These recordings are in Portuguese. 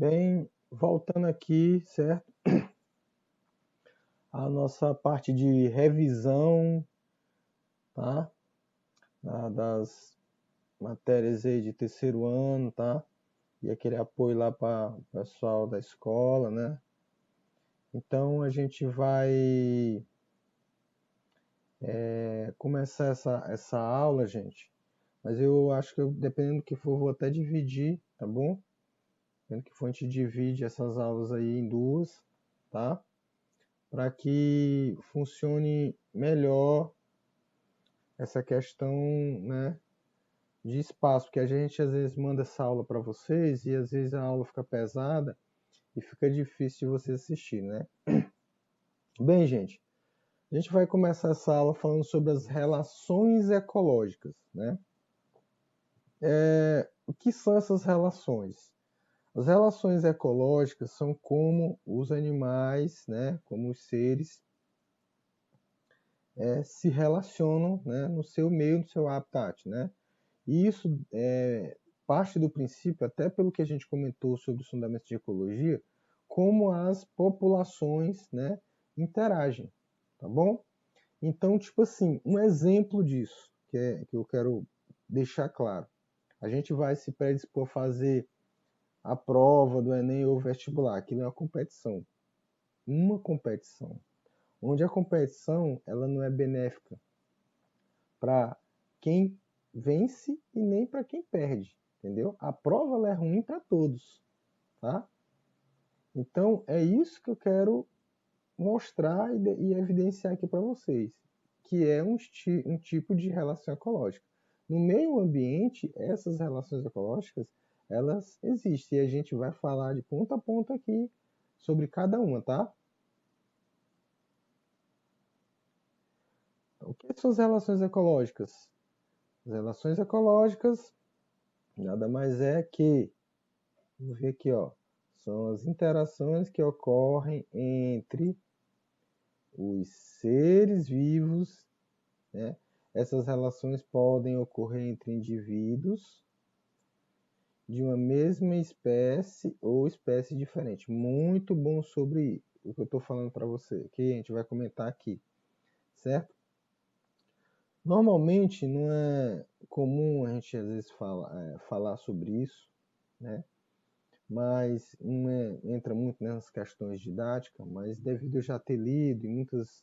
Bem, voltando aqui, certo? A nossa parte de revisão, tá? Das matérias aí de terceiro ano, tá? E aquele apoio lá para o pessoal da escola, né? Então a gente vai começar essa aula, gente. Mas eu acho que dependendo do que for, vou até dividir, tá bom? Dependendo do que for, a gente divide essas aulas aí em duas, tá? Para que funcione melhor essa questão, né, de espaço, porque a gente às vezes manda essa aula para vocês e às vezes a aula fica pesada e fica difícil de vocês assistir, né? Bem, gente, a gente vai começar essa aula falando sobre as relações ecológicas, né? O que são essas relações? As relações ecológicas são como os animais, né, como os seres se relacionam, né, no seu meio, no seu habitat, né? E isso parte do princípio, até pelo que a gente comentou sobre os fundamentos de ecologia, como as populações, né, interagem, tá bom? Então, tipo assim, um exemplo disso, que eu quero deixar claro. A gente vai se predispor a fazer a prova do Enem ou vestibular, aquilo é uma competição. Uma competição. Onde a competição, ela não é benéfica para quem vence e nem para quem perde, entendeu? A prova ela é ruim para todos, tá? Então é isso que eu quero mostrar e evidenciar aqui para vocês, que é um tipo de relação ecológica. No meio ambiente, essas relações ecológicas, elas existem e a gente vai falar de ponta a ponta aqui sobre cada uma, tá? O que são as relações ecológicas? As relações ecológicas nada mais é que, vamos ver aqui, ó, são as interações que ocorrem entre os seres vivos, né? Essas relações podem ocorrer entre indivíduos de uma mesma espécie ou espécie diferente. Muito bom sobre o que eu estou falando para você, que a gente vai comentar aqui, certo? Normalmente não é comum a gente às vezes falar sobre isso, né? Mas entra muito nessas questões didáticas, mas devido eu já ter lido em muitas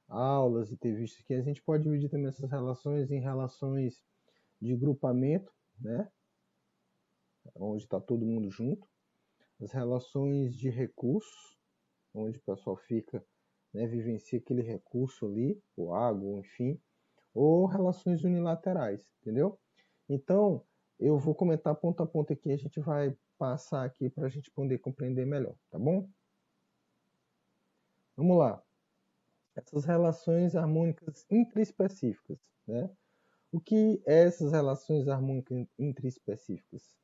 aulas e ter visto que a gente pode dividir também essas relações em relações de grupamento, né? Onde está todo mundo junto, as relações de recursos, onde o pessoal fica, né, vivencia aquele recurso ali, ou água, ou enfim, ou relações unilaterais, entendeu? Então, eu vou comentar ponto a ponto aqui, a gente vai passar aqui para a gente poder compreender melhor, tá bom? Vamos lá. Essas relações harmônicas intraespecíficas, né? O que é essas relações harmônicas intraespecíficas?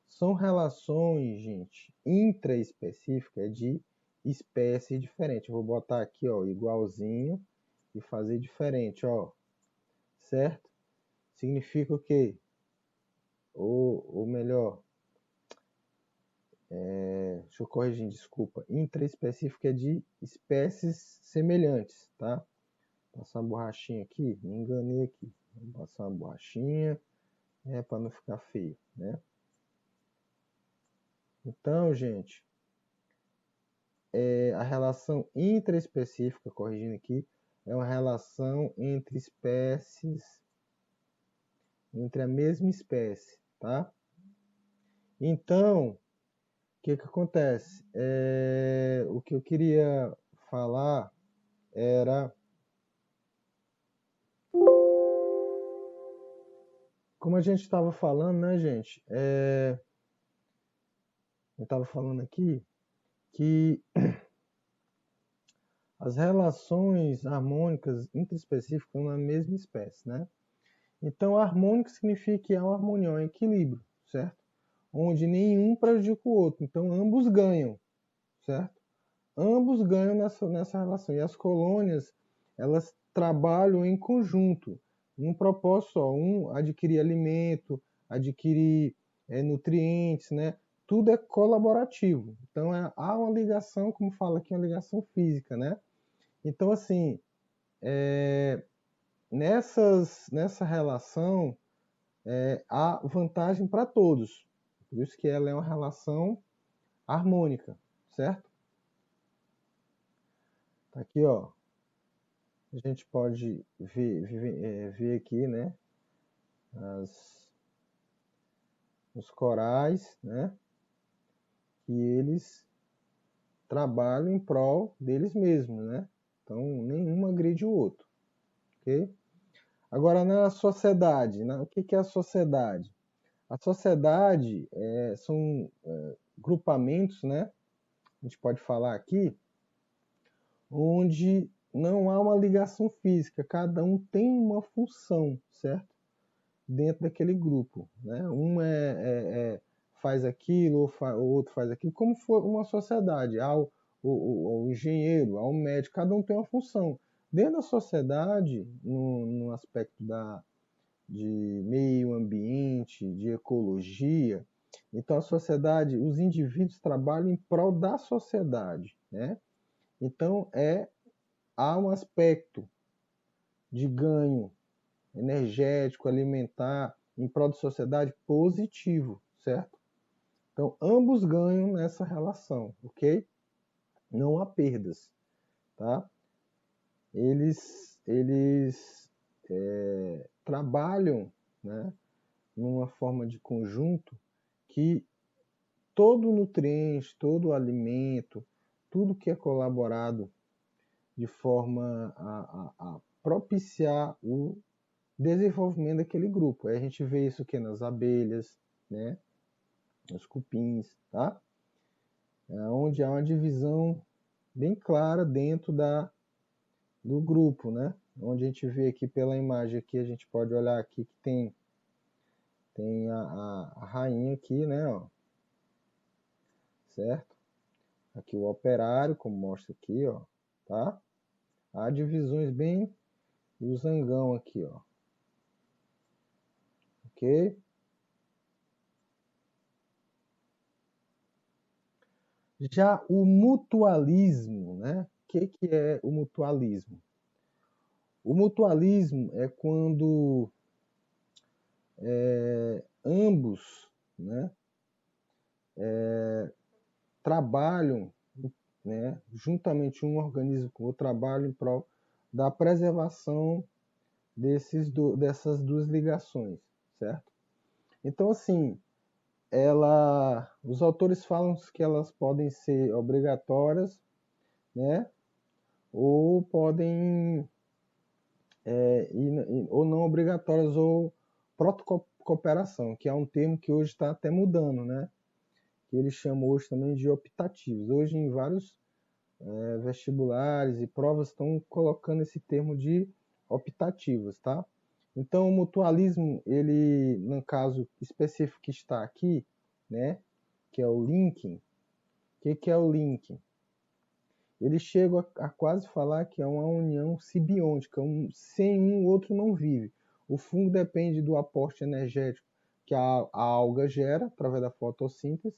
São relações, gente, intraespecíficas de espécies diferentes. Vou botar aqui, ó, igualzinho e fazer diferente, ó. Certo? Significa o quê? Ou melhor, deixa eu corrigir, desculpa. Intraespecífica é de espécies semelhantes, tá? Vou passar uma borrachinha aqui, me enganei aqui. Vou passar uma borrachinha, para não ficar feio, né? Então, gente, a relação intraespecífica, corrigindo aqui, é uma relação entre espécies, entre a mesma espécie, tá? Então, o que acontece? O que eu queria falar era, como a gente estava falando, né, gente? Eu estava falando aqui que as relações harmônicas intraespecíficas são na mesma espécie, né? Então, harmônico significa que há uma harmonia, um equilíbrio, certo? Onde nenhum prejudica o outro. Então, ambos ganham, certo? Ambos ganham nessa relação. E as colônias, elas trabalham em conjunto, num propósito só. Um adquirir alimento, adquirir nutrientes, né? tudo é colaborativo. Então, há uma ligação, como fala aqui, uma ligação física, né? Então, assim, nessa relação, há vantagem para todos. Por isso que ela é uma relação harmônica, certo? Tá aqui, ó. A gente pode ver aqui, né? Os corais, né? Que eles trabalham em prol deles mesmos, né? Então, nenhum agride o outro, ok? Agora, na sociedade, né? O que é a sociedade? A sociedade são grupamentos, né? A gente pode falar aqui, onde não há uma ligação física, cada um tem uma função, certo? Dentro daquele grupo, né? Um faz aquilo, o outro faz aquilo, como for uma sociedade. Há o engenheiro, há o médico, cada um tem uma função. Dentro da sociedade, no aspecto de meio ambiente, de ecologia, então a sociedade, os indivíduos trabalham em prol da sociedade, né? Então há um aspecto de ganho energético, alimentar, em prol da sociedade positivo, certo? Então, ambos ganham nessa relação, ok? Não há perdas, tá? Eles trabalham, né, numa forma de conjunto que todo nutriente, todo alimento, tudo que é colaborado de forma a propiciar o desenvolvimento daquele grupo. Aí a gente vê isso aqui nas abelhas, né? Nos cupins, tá? Onde há uma divisão bem clara dentro do grupo, né? Onde a gente vê aqui pela imagem aqui, a gente pode olhar aqui que tem a rainha aqui, né? Ó, certo? Aqui o operário, como mostra aqui, ó, tá? Há divisões bem e o zangão aqui, ó. Ok? Já o mutualismo, né? O que é o mutualismo? O mutualismo é quando ambos, né, trabalham, né, juntamente um organismo com o outro, trabalham em prol da preservação dessas duas ligações, certo? Então, assim, os autores falam que elas podem ser obrigatórias, né, ou podem ou não obrigatórias, ou protocooperação, que é um termo que hoje está até mudando, né? Que eles chamam hoje também de optativos. Hoje, em vários vestibulares e provas, estão colocando esse termo de optativos, tá? Então, o mutualismo, ele, no caso específico que está aqui, né, que é o linking. O que é o linking? Eles chegam a quase falar que é uma união simbiótica, sem um o outro não vive. O fungo depende do aporte energético que a alga gera através da fotossíntese,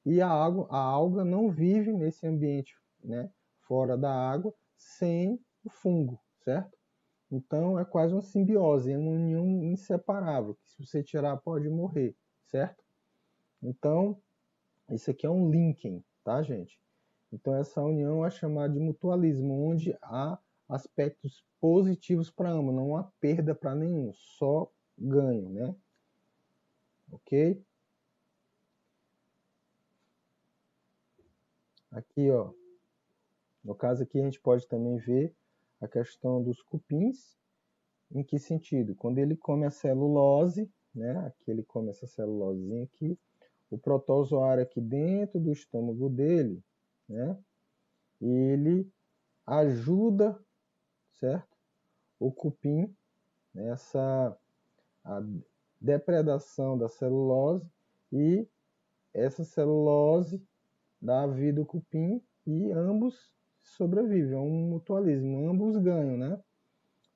e a alga não vive nesse ambiente, né, fora da água, sem o fungo, certo? Então é quase uma simbiose, é uma união inseparável, que se você tirar pode morrer, certo? Então, isso aqui é um linking, tá, gente? Então essa união é chamada de mutualismo, onde há aspectos positivos para ambos, não há perda para nenhum, só ganho, né? Ok? Aqui, ó, no caso aqui a gente pode também ver a questão dos cupins. Em que sentido? Quando ele come a celulose, né? Aqui ele come essa celulosinha aqui, o protozoário aqui dentro do estômago dele, né? Ele ajuda, certo? O cupim nessa a depredação da celulose, e essa celulose dá vida ao cupim e ambos sobrevivem. É um mutualismo, ambos ganham, né?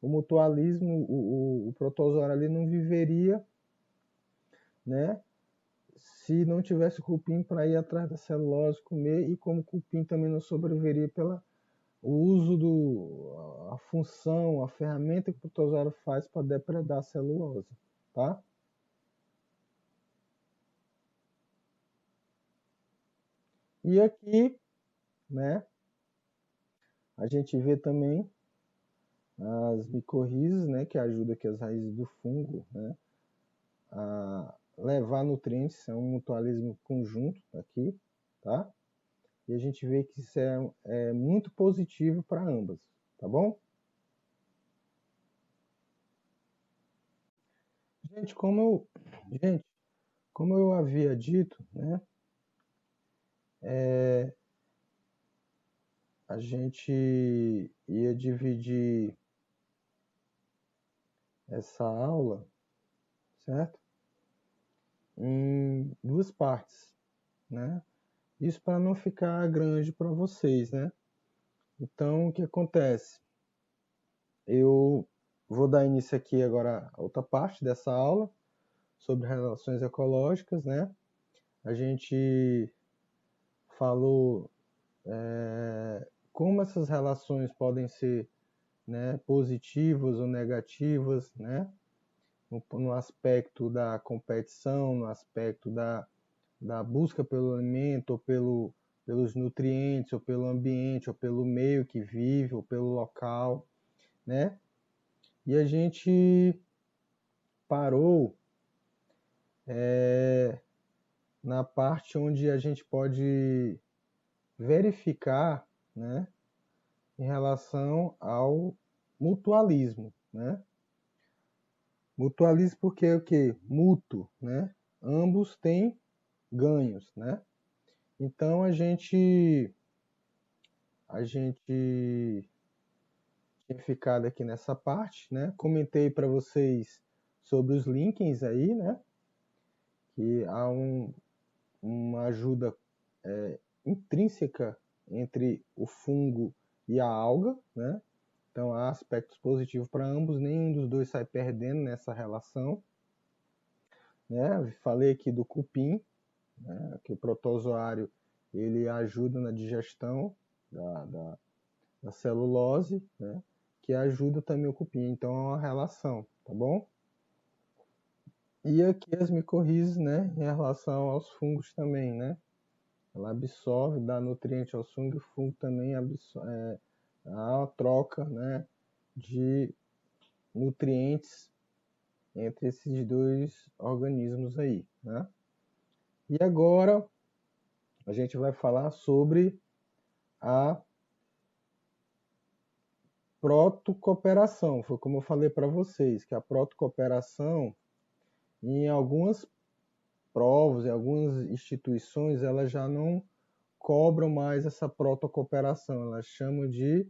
O mutualismo, o protozoário ali não viveria, né, se não tivesse o cupim para ir atrás da celulose, comer, e como o cupim também não sobreviveria pela o uso a função, a ferramenta que o protozoário faz para depredar a celulose, tá? E aqui, né, a gente vê também as micorrizas, né, que ajudam aqui as raízes do fungo, né, a levar nutrientes, é um mutualismo conjunto aqui, tá? E a gente vê que isso é muito positivo para ambas, tá bom? Gente, como eu havia dito, né, a gente ia dividir essa aula, certo? Em duas partes, né? Isso para não ficar grande para vocês, né? Então, o que acontece? Eu vou dar início aqui agora a outra parte dessa aula sobre relações ecológicas, né? A gente falou como essas relações podem ser, né, positivas ou negativas, né? No aspecto da competição, no aspecto da busca pelo alimento, ou pelos nutrientes, ou pelo ambiente, ou pelo meio que vive, ou pelo local, né? E a gente parou na parte onde a gente pode verificar, né, em relação ao mutualismo, né? Mutualismo porque é o quê? Mútuo, né? Ambos têm ganhos, né? Então a gente tinha ficado aqui nessa parte, né? Comentei para vocês sobre os linkings aí, né? Que há uma ajuda intrínseca entre o fungo e a alga, né? Então há aspectos positivos para ambos, nenhum dos dois sai perdendo nessa relação, né? Falei aqui do cupim, né? Que o protozoário ele ajuda na digestão da celulose, né? Que ajuda também o cupim. Então é uma relação, tá bom? E aqui as micorrizas, né? Em relação aos fungos também, né? Ela absorve, dá nutriente ao fungo, e o fungo também absorve, há uma troca, né, de nutrientes entre esses dois organismos aí, né? E agora a gente vai falar sobre a protocooperação. Foi como eu falei para vocês, que a protocooperação, em algumas provas, em algumas instituições, elas já não cobram mais essa protocooperação, elas chamam de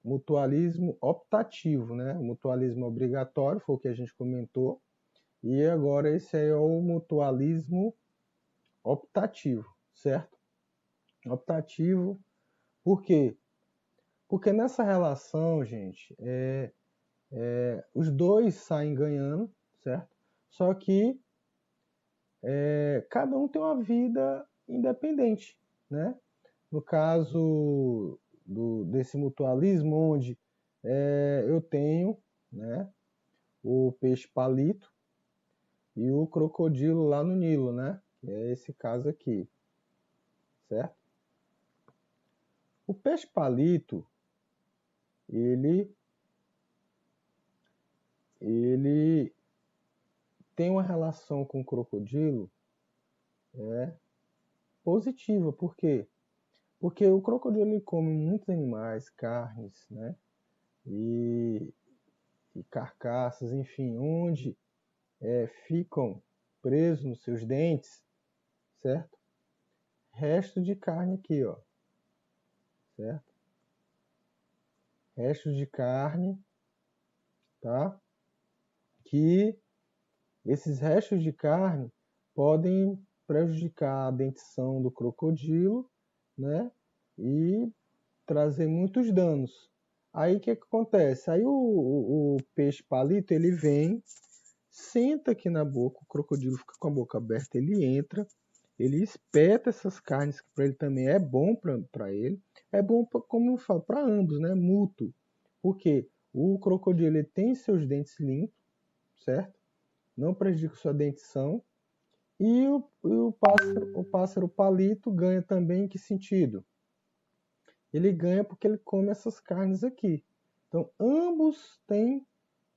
mutualismo optativo, né? O mutualismo obrigatório foi o que a gente comentou, e agora esse é o mutualismo optativo, certo? Optativo, por quê? Porque nessa relação, gente, os dois saem ganhando, certo? Só que cada um tem uma vida independente, né? No caso desse mutualismo, onde eu tenho, né, o peixe palito e o crocodilo lá no Nilo, né? Que é esse caso aqui, certo? O peixe palito, ele tem uma relação com o crocodilo positiva. Por quê? Porque o crocodilo ele come muitos animais, carnes, né? E, e carcaças, enfim, onde ficam presos nos seus dentes, certo? Resto de carne aqui, ó, certo? Restos de carne, tá? Que esses restos de carne podem prejudicar a dentição do crocodilo, né? E trazer muitos danos. Aí o que acontece? Aí o peixe palito ele vem, senta aqui na boca, o crocodilo fica com a boca aberta, ele entra, ele espeta essas carnes, que para ele também é bom para ele, é bom, como eu falo, para ambos, né? Mútuo. Porque o crocodilo ele tem seus dentes limpos, certo? Não prejudica sua dentição. E o pássaro palito ganha também em que sentido? Ele ganha porque ele come essas carnes aqui. Então, ambos têm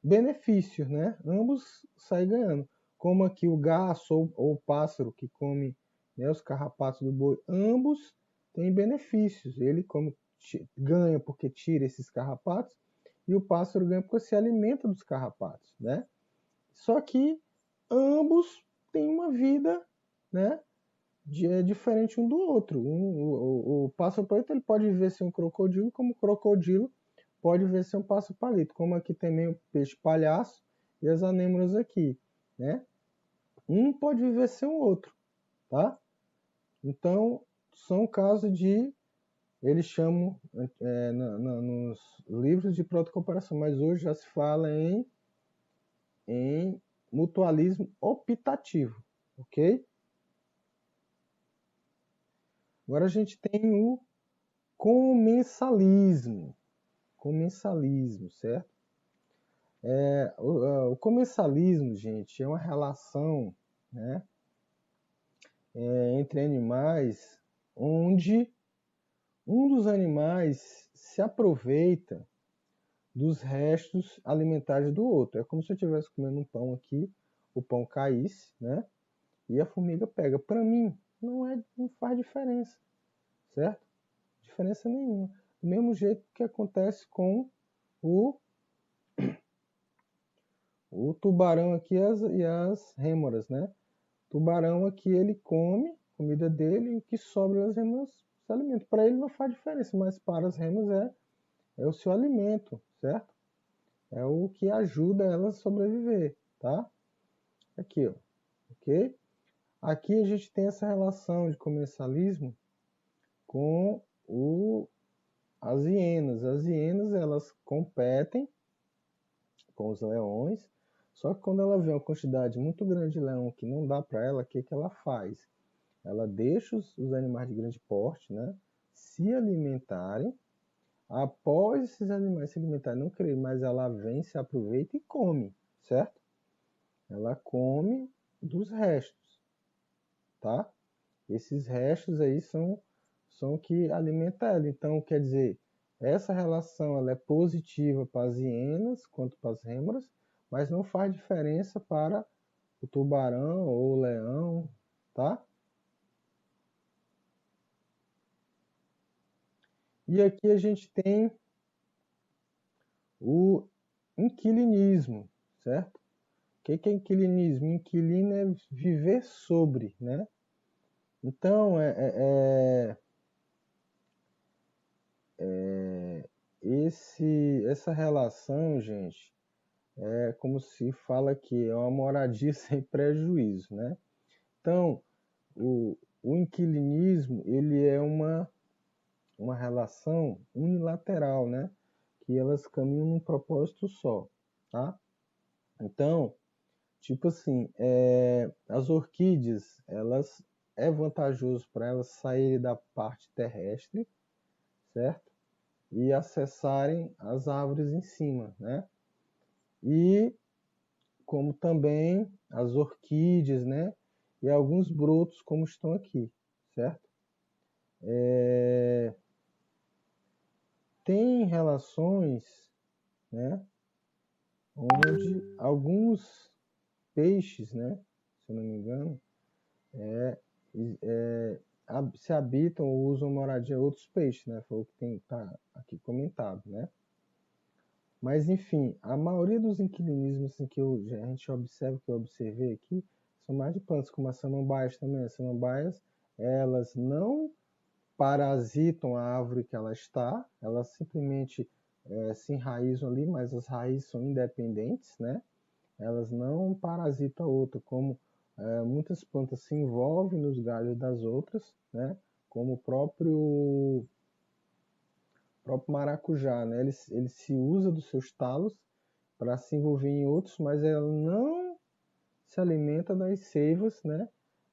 benefícios, né? Ambos saem ganhando. Como aqui o garço ou o pássaro que come, né, os carrapatos do boi, ambos têm benefícios. Ele ganha porque tira esses carrapatos e o pássaro ganha porque se alimenta dos carrapatos, né? Só que ambos têm uma vida, né, diferente um do outro. O pássaro palito ele pode viver sem um crocodilo, como o crocodilo pode viver sem um pássaro palito, como aqui também o peixe palhaço e as anêmoras aqui, né? Um pode viver sem o outro, tá? Então, são casos de, eles chamam nos livros de protocooperação, mas hoje já se fala em mutualismo optativo, ok? Agora a gente tem o comensalismo, certo? O comensalismo, gente, é uma relação, né, entre animais onde um dos animais se aproveita dos restos alimentares do outro. É como se eu estivesse comendo um pão aqui, o pão caísse, né? E a formiga pega. Para mim, não faz diferença, certo? Diferença nenhuma. Do mesmo jeito que acontece com o tubarão aqui e as rêmoras, né? O tubarão aqui ele come comida dele e o que sobra das rêmoras se alimenta. Para ele não faz diferença, mas para as rêmoras é o seu alimento, certo? É o que ajuda elas a sobreviver, tá? Aqui, ó, ok? Aqui a gente tem essa relação de comensalismo com as hienas. As hienas, elas competem com os leões, só que quando ela vê uma quantidade muito grande de leão que não dá para ela, o que ela faz? Ela deixa os animais de grande porte, né, se alimentarem. Após esses animais se alimentarem, não querer mais, ela vem, se aproveita e come, certo? Ela come dos restos, tá? Esses restos aí são o que alimenta ela. Então, quer dizer, essa relação ela é positiva para as hienas quanto para as rêmoras, mas não faz diferença para o tubarão ou o leão, tá? E aqui a gente tem o inquilinismo, certo? O que é inquilinismo? Inquilino é viver sobre, né? Então, essa relação, gente, é como se fala que é uma moradia sem prejuízo, né? Então, o inquilinismo, ele é uma relação unilateral, né? Que elas caminham num propósito só, tá? Então, tipo assim, as orquídeas, elas é vantajoso para elas saírem da parte terrestre, certo? E acessarem as árvores em cima, né? E como também as orquídeas, né? E alguns brotos como estão aqui, certo? Tem relações, né? Onde alguns peixes, né? Se eu não me engano, se habitam ou usam moradia outros peixes, né? Foi o que tá aqui comentado, né? Mas enfim, a maioria dos inquilinismos assim, a gente observa, que eu observei aqui, são mais de plantas, como as samambaias também. As samambaias, elas não parasitam a árvore que ela está, elas simplesmente se enraizam ali, mas as raízes são independentes, né? Elas não parasitam a outra, como muitas plantas se envolvem nos galhos das outras, né? Como o próprio maracujá, né? Ele se usa dos seus talos para se envolver em outros, mas ela não se alimenta das seivas, né,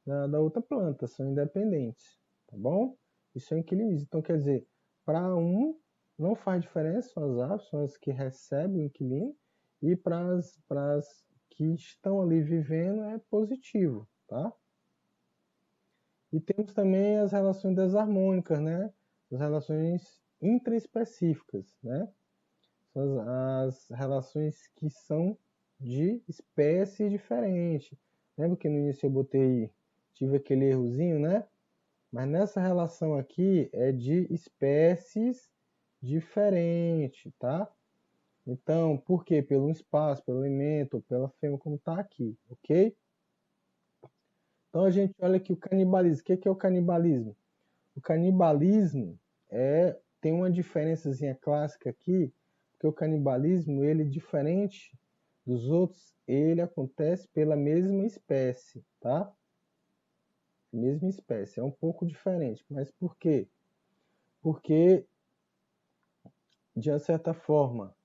da outra planta, são independentes, tá bom? Isso é inquilinismo. Então, quer dizer, para um não faz diferença, são as aves, são as que recebem o inquilino, e para as que estão ali vivendo é positivo, tá? E temos também as relações desarmônicas, né? As relações intraespecíficas, né? São as relações que são de espécie diferente. Lembra que no início eu tive aquele errozinho, né? Mas nessa relação aqui é de espécies diferentes, tá? Então, por quê? Pelo espaço, pelo alimento, pela fêmea, como está aqui, ok? Então a gente olha aqui o canibalismo. O que é o canibalismo? O canibalismo tem uma diferençazinha clássica aqui, porque o canibalismo, ele diferente dos outros, ele acontece pela mesma espécie, tá? Mesma espécie, é um pouco diferente, mas por quê? Porque, de uma certa forma,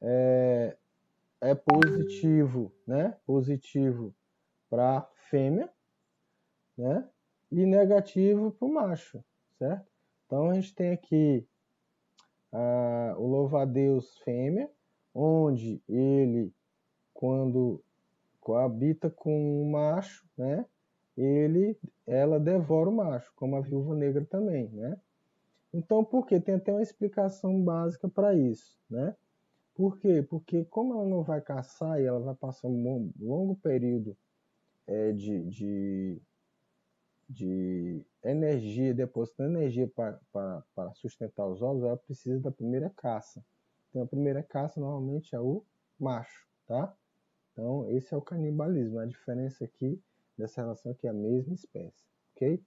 é positivo, né? Positivo para a fêmea, né? E negativo para o macho, certo? Então a gente tem aqui o louva-a-Deus fêmea, onde ele, quando coabita com o macho, né? Ela devora o macho, como a viúva negra também, né? Então, por quê? Tem até uma explicação básica para isso, né? Por quê? Porque como ela não vai caçar e ela vai passar um longo período de energia, depositando energia para sustentar os ovos, ela precisa da primeira caça. Então, a primeira caça normalmente é o macho, tá? Então, esse é o canibalismo. A diferença aqui dessa relação aqui é a mesma espécie, ok?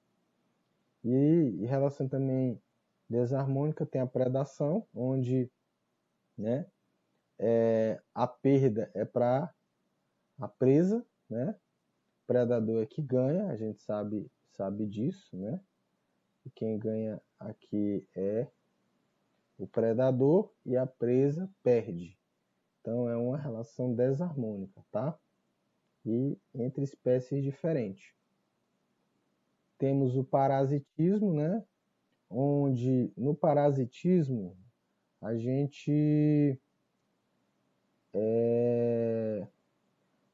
E em relação também desarmônica tem a predação, onde, né, a perda é para a presa, né? O predador é que ganha, a gente sabe disso, né? E quem ganha aqui é o predador e a presa perde. Então é uma relação desarmônica, tá? E entre espécies diferentes. Temos o parasitismo, né? Onde no parasitismo a gente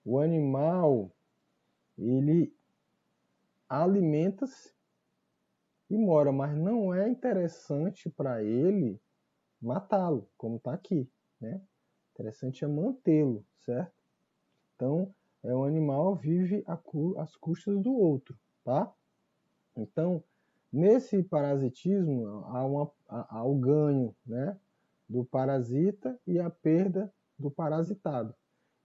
o animal ele alimenta-se e mora, mas não é interessante para ele matá-lo, como está aqui, né? Interessante é mantê-lo, certo? Então, um animal vive às custas do outro, tá? Então, nesse parasitismo, há o ganho, né, do parasita e a perda do parasitado.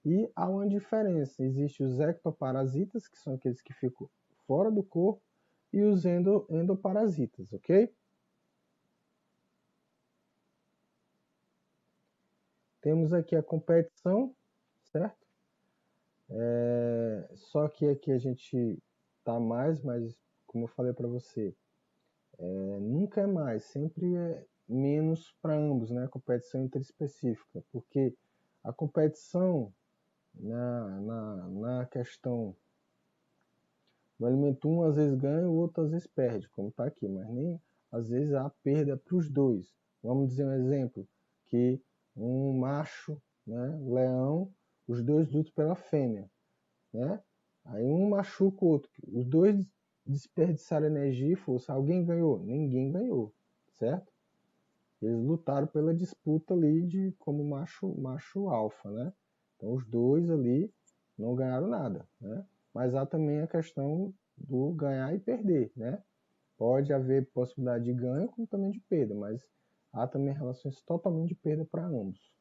E há uma diferença, existem os ectoparasitas, que são aqueles que ficam fora do corpo, e os endoparasitas, ok? Temos aqui a competição, certo? Só que aqui a gente tá mais, mas como eu falei para você, nunca é mais, sempre é menos para ambos, né? A competição interespecífica, porque a competição na questão do alimento, um às vezes ganha, o outro às vezes perde, como está aqui, mas nem às vezes há perda para os dois. Vamos dizer um exemplo, que um macho, né, leão, os dois lutam pela fêmea, né? Aí um machuca o outro, os dois desperdiçaram energia e força. Alguém ganhou? Ninguém ganhou, certo? Eles lutaram pela disputa ali de como macho alfa, né? Então os dois ali não ganharam nada, né? Mas há também a questão do ganhar e perder, né? Pode haver possibilidade de ganho como também de perda, mas há também relações totalmente de perda para ambos.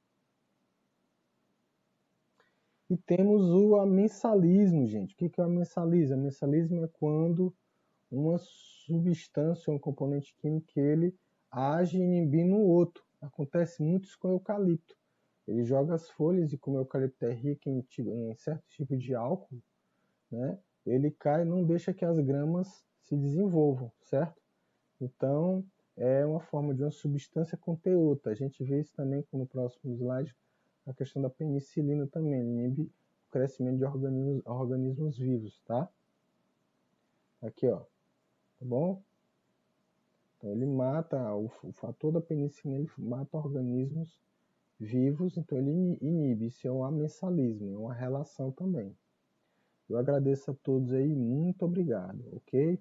E temos o amensalismo, gente. O que é o amensalismo? O amensalismo é quando uma substância, um componente químico, ele age inibindo o outro. Acontece muito isso com o eucalipto. Ele joga as folhas, e como o eucalipto é rico em certo tipo de álcool, né, ele cai e não deixa que as gramas se desenvolvam, certo? Então, é uma forma de uma substância conter outra. A gente vê isso também no próximo slide, a questão da penicilina também. Ele inibe crescimento de organismos vivos, tá? Aqui, ó, tá bom? Então ele mata, o fator da penicilina, ele mata organismos vivos, então ele inibe. Isso é um amensalismo, é uma relação também. Eu agradeço a todos aí, muito obrigado, ok?